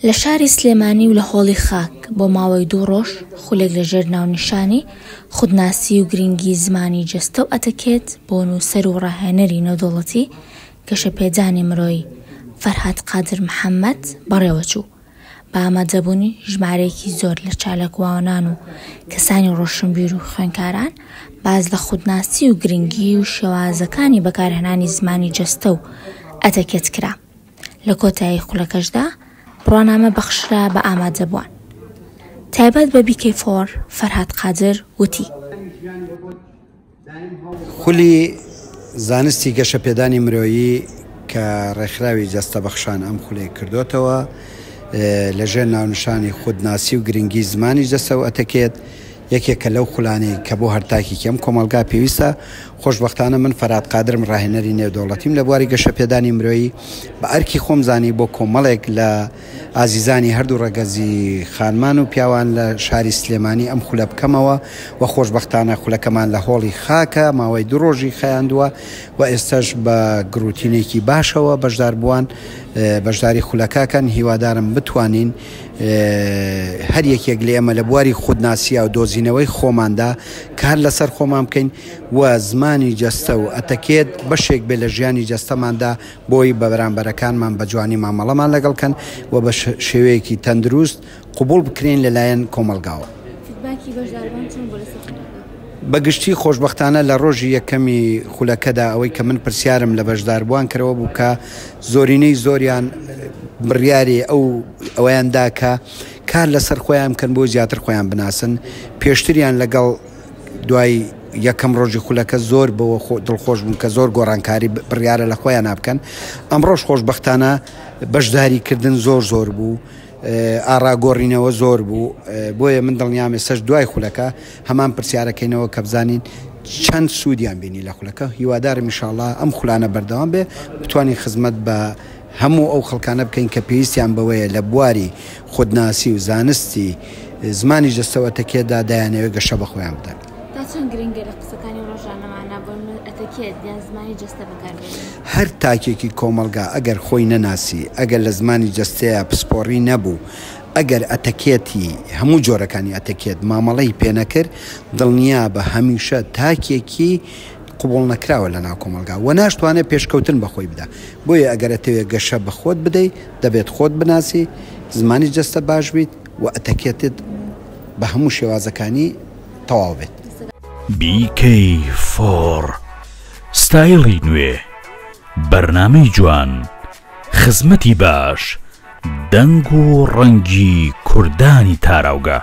لە شاری سلێمانی و لە هۆڵی خاک بۆ ماوەی 2 ڕۆژ خولێک لەژێر ناونیشانی خودناسی و گرنگی زمانی جەستە و ئەتەکێت بۆ نووسەر و ڕاهێنەری نێودەوڵەتی گەشەپێدانی مرۆیی فەرهاد قادر محەممەد بەڕێوەچوو بە ئامادەبوونی ژمارەیەکی زۆر لە چالاکوانان و کەسانی ڕۆشنبیر و خوێندکاران باز لە خودناسی و گرنگی و شێوازەکانی بەکارهێنانی زمانی جەستە و ئەتەکێت کرا. لە کۆتایی خولەکەشدا بڕوانامە بەخشرا بە ئامادەبووان. تایبەت بە بیکەی4 فەرهاد قادر وتی: خولی زانستی گەشەپێدانی مرۆیی کە ڕێکخراوی جەستە بەخشان ئەم خولەی کردوتەوە لەژێر ناونیشانی خودناسی و گرنگی زمانی جەستە و ئەتەکێت یەکێکە لەو خولانەی کە بۆ هەرتاکێکی ئەم کۆمەلگا پێویستە. خۆشبەختانە من فەرهاد قادرم ڕاهێنەری نێودەوڵەتیم لە بواری گەشەپێدانی مرۆیی بە ئەرکی خۆم زانی بۆ کۆمەڵێک لە ئازیزانی هەردوو ڕەگەزی خانمان و پیاوان لە شاری سلێمانی ئەم خولە بکەمەوە و خۆشبەختانە خولەکەمان لە هۆڵی خاکە ماوەی 2 ڕۆژی خەیاندووە و ئێستاش بە گروتینێکی باشەوە بەشدار بووان بەشداری خولەکەکەن. هیوادارم بتوانین هەر یەکێک لە ئێمە لە بواری خودناسی و دۆزینەوەی خۆماندا کار لەسەر خۆمان بکەین و زمانی جەستە و ئەتەکێت بەشێک بێ لە ژیانی جەستەماندا بۆی بە بەرامبەرەکانمان بە جوانی مامەڵەمان لەگەڵکەن و بە شێوەیەکی تەندروست قبول بکرێن لەلایەن کۆمەلگاوە. بەگشتی خۆشبەختانە لە ڕۆژی یەکەمی خولەکەدا ئەوەی کە من پرسیارم لە بەشداربووان کردەوە بوو کە زۆرینەی زۆریان بڕیاری ئەوەیاندا کە کار لەسەر خۆیان بکەن بۆ زیاتر خۆیان بناسن. پێشتریان لەگەڵ دوای یەکەم ڕۆژی خولەکە زۆر بەوە دڵخۆش بوون کە زۆر گۆڕانکاری بڕیارە لە خۆیان نابکەن. ئەمڕۆژ خۆشبەختانە بەشداریکردن زۆر بوو، ئاڕاگۆڕینەوە زۆر بوو، بۆیە من دڵنیام ئێستاش دوای خولەکە هەمان پرسیارەکەینەوە کە بزانین چەند سوودیان بینی لە خولەکە. هیوادارم ئینشاءڵڵا ئەم خولانە بەردەوام بێ بتوانین خزمەت بە هەموو ئەو خەڵکانە بکەین کە پێویستیان بەوەیە لە بواری خودناسی و زانستی زمانی جەستەوە ئەتەکێتدا دایانەوێت گەشە بە خۆیان بدەن. چەند گرنگە لە قسەکانی ڕۆژانەمانە بۆ ئەتەکێت یان زمانی جەستە بەکاربێنین؟ هەر تاکێکی کۆمەلگا ئەگەر خۆی نەناسی، ئەگەر لە زمانی جەستەیە پسپۆڕی نەبوو، ئەگەر ئەتەکێتی هەموو جۆرەکانی ئەتەکێت مامەڵەی پێنەکرد، دڵنیا بە هەمیشە تاکێکی قبول نەکراوە لە ناو کۆمەلگا و ناشتوانێت پێشکەوتن بەخۆی بدە. بۆیە ئەگەر ئەتەوێت گەشە بە خۆت بدەیت دەبێت خۆت بناسی، زمانی جەستە باش بیت و ئەتەکێتت بە هەموو شێوازەکانی تەواو بێت. بیکەی4 ستایلی نوێ، بەرنامەی جوان، خزمەتی باش، دەنگ و ڕەنگی کوردانی تاراوگە.